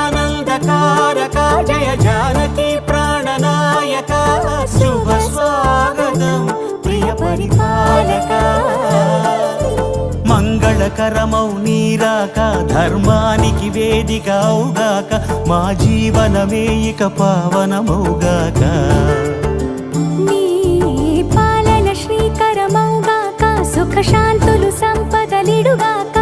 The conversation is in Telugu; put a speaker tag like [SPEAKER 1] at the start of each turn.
[SPEAKER 1] జగదానందకారక జయ జానకి ప్రాణనాయక శుభ స్వాగతం ప్రియ పరిపాలక మంగళకరమౌ నీరాక ధర్మానికి వేదిక అవుగాక మా జీవనమే ఇక పావనమౌగాక
[SPEAKER 2] నీ పాలన శ్రీకరమౌగాక సుఖ శాంతులు సంపదలిడుగాక